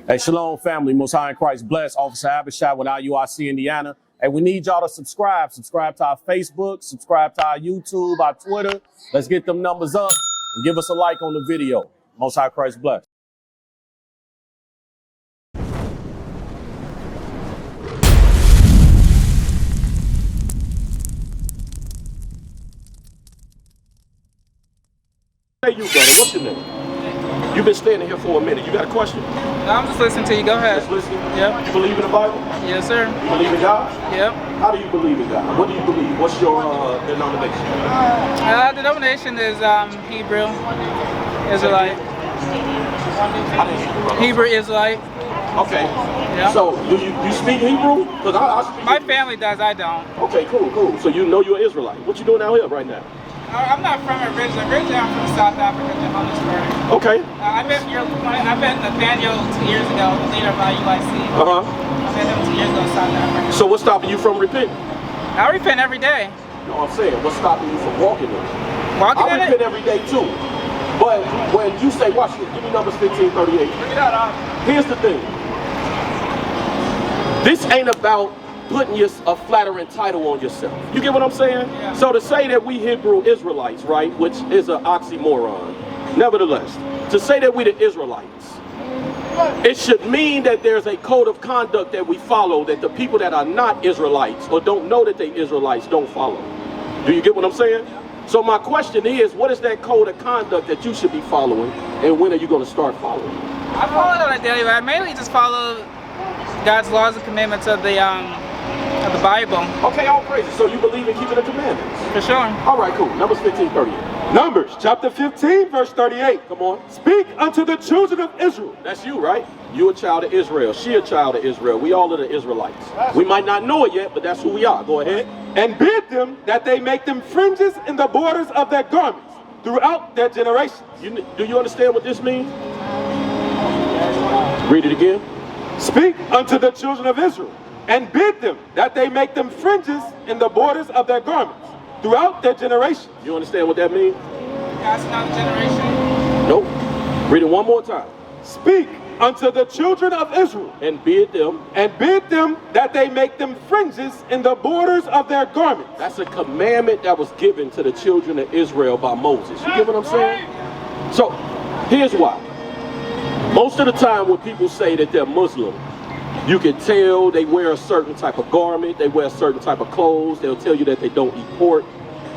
Hey, shalom, family. Most High in Christ bless. Officer Abishai with IUIC Indiana. And we need y'all to subscribe. Subscribe to our Facebook. Subscribe to our YouTube, our Twitter. Let's get them numbers up and give us a like on the video. Most High Christ bless. Hey, you brother, what's your name? You've been standing here for a minute. You got a question? No, I'm just listening to you. Go ahead. Just listening? Yep. You believe in the Bible? Yes, sir. You believe in God? Yep. How do you believe in God? What do you believe? What's your denomination? Denomination is Hebrew Israelite. Hebrew Israelite. Okay. Yeah. So, do you speak Hebrew? Because I speak My Hebrew. family does. I don't. Okay, cool. So you know you're an Israelite. What you doing out here right now? I'm not from originally. Originally, I'm from South Africa, Johannesburg. Okay. I met Nathaniel 2 years ago, the leader of IUIC. I met him 2 years ago in South Africa. So what's stopping you from repenting? I repent every day. No, I'm saying, what's stopping you from walking in it? Walking in I repent every day too. But when you say, watch this, give me Numbers 15:38. Bring it out. Here's the thing. This ain't about putting a flattering title on yourself. You get what I'm saying? Yeah. So to say that we Hebrew Israelites, right, which is an oxymoron, nevertheless, to say that we the Israelites, it should mean that there's a code of conduct that we follow that the people that are not Israelites or don't know that they Israelites don't follow. Do you get what I'm saying? So my question is, what is that code of conduct that you should be following, and when are you going to start following? I follow it on a daily basis. I mainly just follow God's laws and commandments of the Bible. Okay, all praises. So you believe in keeping the commandments? For sure. All right, cool. Numbers 15:38. Numbers chapter 15 verse 38. Come on. Speak unto the children of Israel. That's you, right? You a child of Israel. She a child of Israel. We all are the Israelites. We might not know it yet, but that's who we are. Go ahead. And bid them that they make them fringes in the borders of their garments throughout their generations. Do you understand what this means? Read it again. Speak unto the children of Israel, and bid them that they make them fringes in the borders of their garments throughout their generations. You understand what that means? God's not a generation. Nope. Read it one more time. Speak unto the children of Israel, And bid them. that they make them fringes in the borders of their garments. That's a commandment that was given to the children of Israel by Moses. You get what I'm saying? So, here's why. Most of the time when people say that they're Muslim, you can tell they wear a certain type of garment, they wear a certain type of clothes, they'll tell you that they don't eat pork.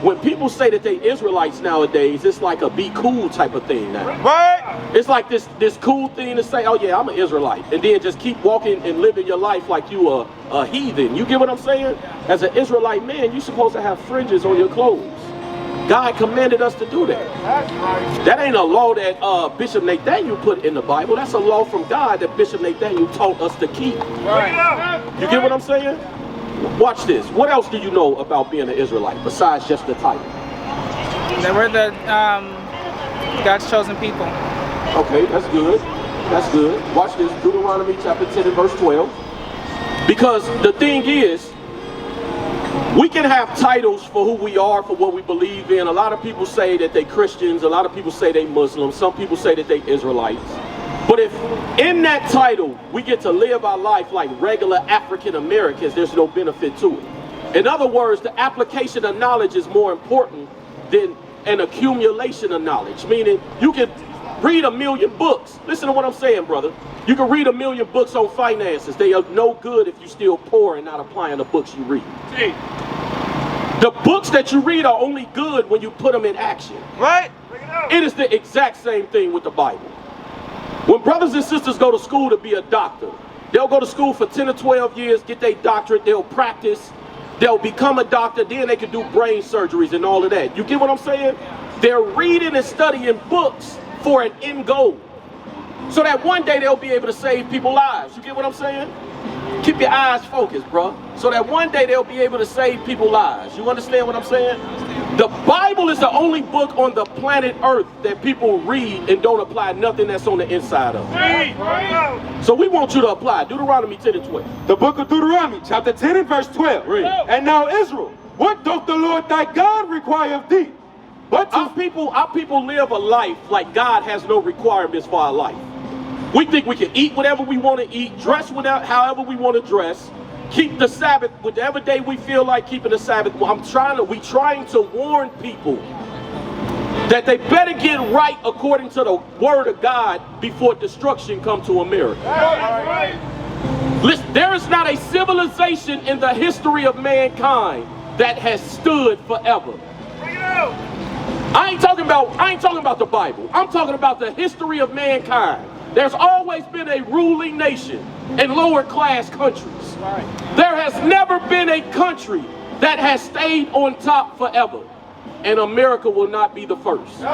When people say that they Israelites nowadays, it's like a be cool type of thing now. Right? It's like this cool thing to say, oh yeah, I'm an Israelite, and then just keep walking and living your life like you a heathen. You get what I'm saying? As an Israelite man, you're supposed to have fringes on your clothes. God commanded us to do that. That's right. That ain't a law that Bishop Nathaniel put in the Bible. That's a law from God that Bishop Nathaniel taught us to keep. Right. You get what I'm saying? Watch this. What else do you know about being an Israelite besides just the title? That we're the God's chosen people. Okay, that's good. That's good. Watch this. Deuteronomy chapter 10 and verse 12. Because the thing is, we can have titles for who we are, for what we believe in. A lot of people say that they Christians. A lot of people say they Muslims. Some people say that they Israelites. But if in that title we get to live our life like regular African Americans, there's no benefit to it. In other words, the application of knowledge is more important than an accumulation of knowledge. Meaning, you can read 1,000,000 books. Listen to what I'm saying, brother. You can read 1,000,000 books on finances. They are no good if you're still poor and not applying the books you read. The books that you read are only good when you put them in action. Right? It is the exact same thing with the Bible. When brothers and sisters go to school to be a doctor, they'll go to school for 10 or 12 years, get their doctorate, they'll practice, they'll become a doctor, then they can do brain surgeries and all of that. You get what I'm saying? They're reading and studying books for an end goal, so that one day they'll be able to save people's lives. You get what I'm saying? Keep your eyes focused, bro. So that one day they'll be able to save people's lives. You understand what I'm saying? The Bible is the only book on the planet Earth that people read and don't apply nothing that's on the inside of it. So we want you to apply Deuteronomy 10 and 12. The book of Deuteronomy, chapter 10 and verse 12. Read. And now Israel, what doth the Lord thy God require of thee? But Our people live a life like God has no requirements for our life. We think we can eat whatever we want to eat, dress however we want to dress, keep the Sabbath whatever day we feel like keeping the Sabbath. Well, we trying to warn people that they better get right according to the word of God before destruction come to America. Listen, there is not a civilization in the history of mankind that has stood forever. I ain't talking about the Bible. I'm talking about the history of mankind. There's always been a ruling nation in lower class countries. There has never been a country that has stayed on top forever. And America will not be the first. So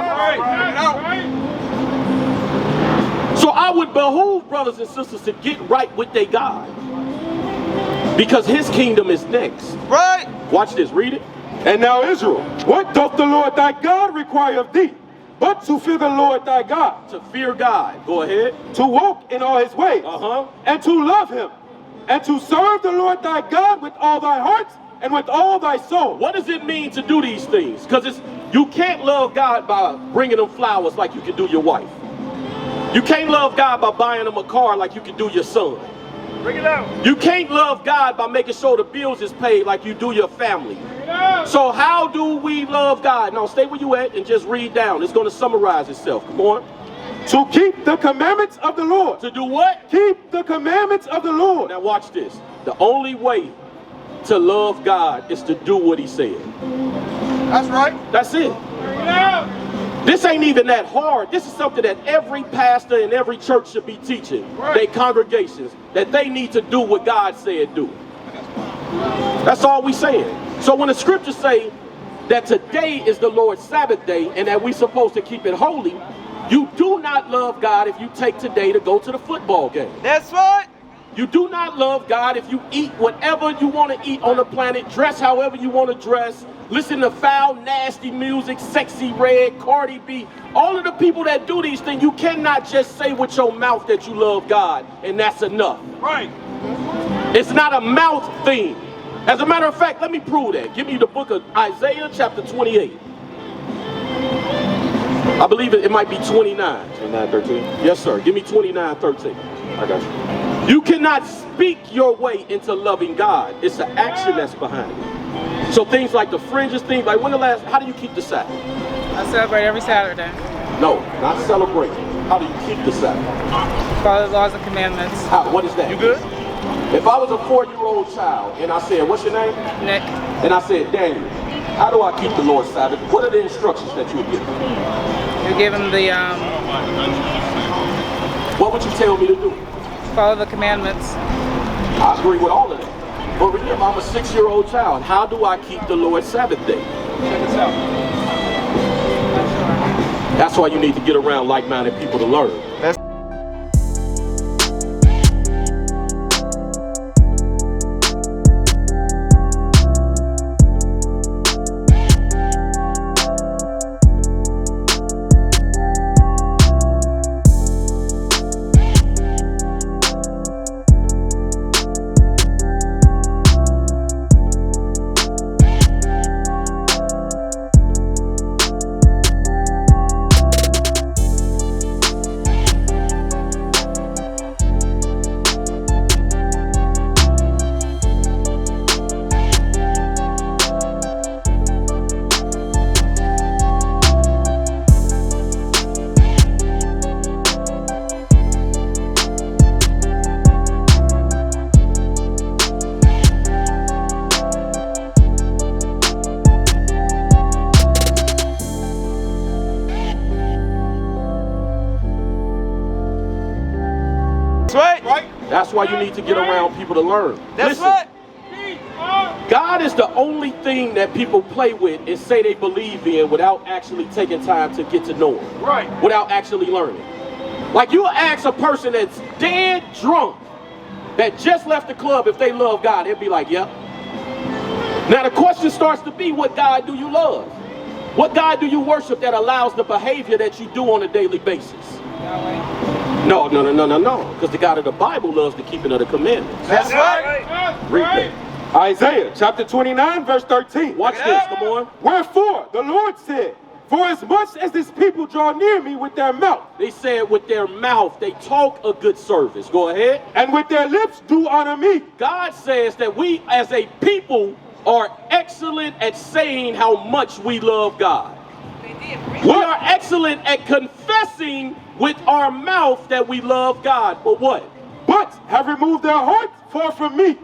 I would behoove brothers and sisters to get right with their God. Because his kingdom is next. Right. Watch this, read it. And now Israel, what doth the Lord thy God require of thee? But to fear the Lord thy God. To fear God. Go ahead. To walk in all his ways. And to love him. And to serve the Lord thy God with all thy heart and with all thy soul. What does it mean to do these things? Because you can't love God by bringing them flowers like you can do your wife. You can't love God by buying them a car like you can do your son. Bring it out. You can't love God by making sure the bills is paid like you do your family. So how do we love God? Now stay where you at and just read down. It's going to summarize itself. Come on. To keep the commandments of the Lord. To do what? Keep the commandments of the Lord. Now watch this. The only way to love God is to do what he said. That's right. That's it. This ain't even that hard. This is something that every pastor in every church should be teaching their congregations, that they need to do what God said do. That's all we saying. So when the scriptures say that today is the Lord's Sabbath day and that we're supposed to keep it holy, you do not love God if you take today to go to the football game. That's right. You do not love God if you eat whatever you want to eat on the planet, dress however you want to dress, listen to foul, nasty music, Sexy Red, Cardi B. All of the people that do these things, you cannot just say with your mouth that you love God, and that's enough. Right. It's not a mouth thing. As a matter of fact, let me prove that. Give me the book of Isaiah chapter 28. I believe it might be 29. 29:13. Yes, sir. Give me 29:13. I got you. You cannot speak your way into loving God. It's an action that's behind it. So things like the fringes, things like how do you keep the Sabbath? I celebrate every Saturday. No, not celebrate. How do you keep the Sabbath? Follow the laws and commandments. What is that? You good? If I was a 4-year-old child and I said, what's your name? Nick, And I said, Daniel, how do I keep the Lord's Sabbath? What are the instructions that you would give me? you give him the What would you tell me to do? follow the commandments. I agree with all of that. But remember, I'm a 6-year-old child. How do I keep the Lord's Sabbath day? Check this out. That's why you need to get around like-minded people to learn. That's why you need to get around people to learn. That's Listen, right. God is the only thing that people play with and say they believe in without actually taking time to get to know him. Right. Without actually learning. Like you ask a person that's dead drunk, that just left the club, if they love God, they'll be like, yep. Now the question starts to be, what God do you love? What God do you worship that allows the behavior that you do on a daily basis? No. Because the God of the Bible loves the keeping of the commandments. That's right. Read that. Isaiah chapter 29 verse 13. Watch this, come on. Wherefore the Lord said, For as much as this people draw near me with their mouth, They said with their mouth, they talk a good service. Go ahead. and with their lips do honor me. God says that we as a people are excellent at saying how much we love God. We are excellent at confessing with our mouth that we love God. But what? But have removed their hearts far from me.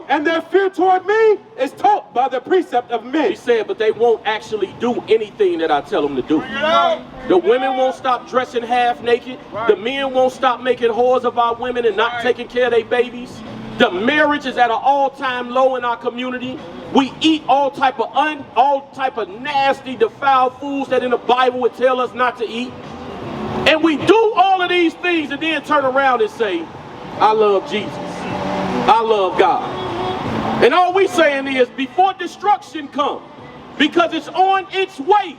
And their fear toward me is taught by the precept of men. He said, but they won't actually do anything that I tell them to do. The women won't stop dressing half naked. The men won't stop making whores of our women and not taking care of their babies. The marriage is at an all-time low in our community. We eat all type of nasty, defiled foods that in the Bible would tell us not to eat. And we do all of these things and then turn around and say, I love Jesus. I love God. And all we saying is, before destruction comes, because it's on its way,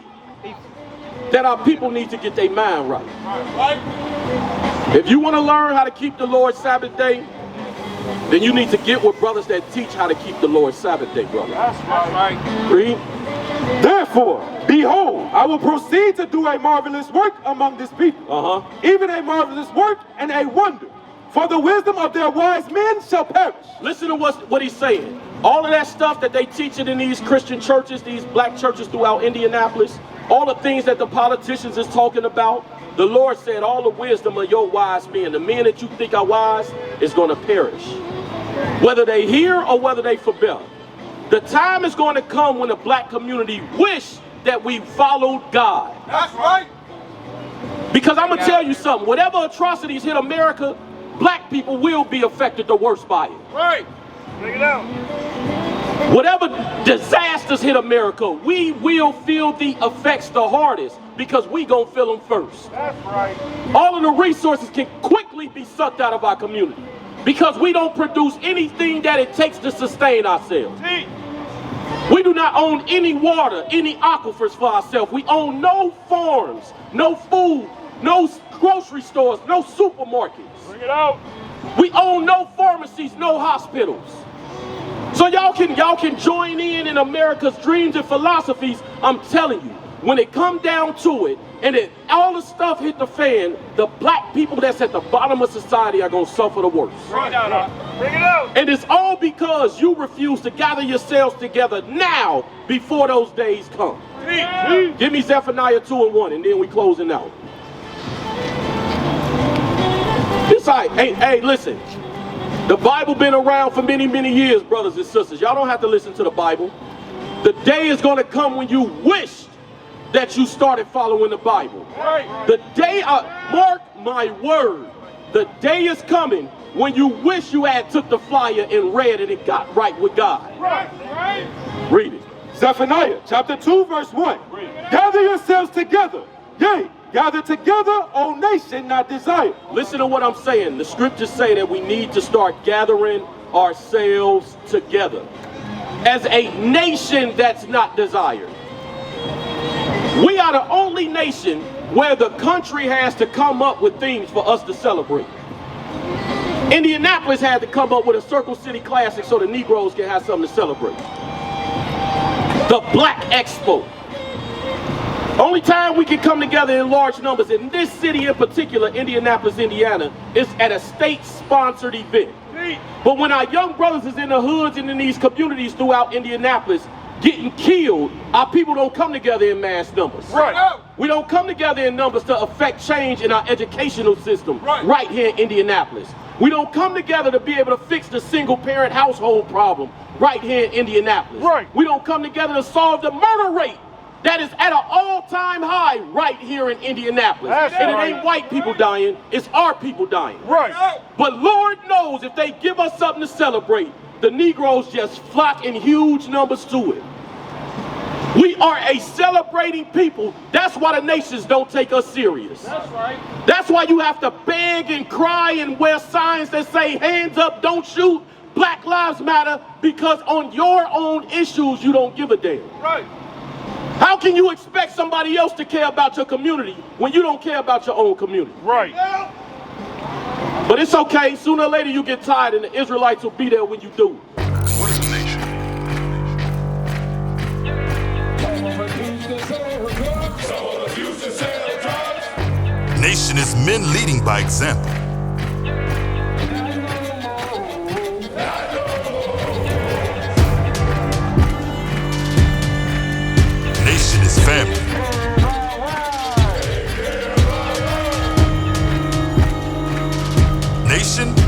that our people need to get their mind right. If you want to learn how to keep the Lord's Sabbath day, then you need to get with brothers that teach how to keep the Lord's Sabbath day, brother. That's right. Read. Therefore, behold, I will proceed to do a marvelous work among this people, even a marvelous work and a wonder. For the wisdom of their wise men shall perish. Listen to what he's saying. All of that stuff that they teach it in these Christian churches, these black churches throughout Indianapolis, all the things that the politicians is talking about, the Lord said all the wisdom of your wise men, the men that you think are wise, is going to perish. Whether they hear or whether they forbear. The time is going to come when the black community wish that we followed God. That's right. Because I'm going to tell you something. Whatever atrocities hit America, black people will be affected the worst by it. Right. Bring it out. Whatever disasters hit America, we will feel the effects the hardest because we gonna feel them first. That's right. All of the resources can quickly be sucked out of our community because we don't produce anything that it takes to sustain ourselves. We do not own any water, any aquifers for ourselves. We own no farms, no food, no grocery stores, no supermarkets. Bring it out. We own no pharmacies, no hospitals. So y'all can join in America's dreams and philosophies. I'm telling you, when it come down to it, and it, all the stuff hit the fan, the black people that's at the bottom of society are gonna suffer the worst. Bring it out. Bring it out. And it's all because you refuse to gather yourselves together now before those days come. Give me Zephaniah 2:1, and then we closing out. It's like, hey, listen. The Bible been around for many, many years, brothers and sisters. Y'all don't have to listen to the Bible. The day is going to come when you wish that you started following the Bible. The day, mark my word, the day is coming when you wish you had took the flyer and read it and got right with God. Read it. Zephaniah chapter 2 verse 1. Gather yourselves together. Yea, gather together, O nation not desired. Listen to what I'm saying. The scriptures say that we need to start gathering ourselves together as a nation that's not desired. We are the only nation where the country has to come up with things for us to celebrate. Indianapolis had to come up with a Circle City Classic so the Negroes can have something to celebrate. The Black Expo. Only time we can come together in large numbers in this city in particular, Indianapolis, Indiana, is at a state-sponsored event. But when our young brothers is in the hoods and in these communities throughout Indianapolis getting killed, our people don't come together in mass numbers. Right. We don't come together in numbers to affect change in our educational system right here in Indianapolis. We don't come together to be able to fix the single-parent household problem right here in Indianapolis. Right. We don't come together to solve the murder rate that is at an all-time high right here in Indianapolis. That's and right. it ain't white people dying, it's our people dying. Right. But Lord knows if they give us something to celebrate, the Negroes just flock in huge numbers to it. We are a celebrating people. That's why the nations don't take us serious. That's right. That's why you have to beg and cry and wear signs that say hands up, don't shoot, Black Lives Matter, because on your own issues you don't give a damn. Right. How can you expect somebody else to care about your community when you don't care about your own community? Right. But it's okay. Sooner or later you get tired and the Israelites will be there when you do. What is a nation? Nation is men leading by example. Nation is family. Nation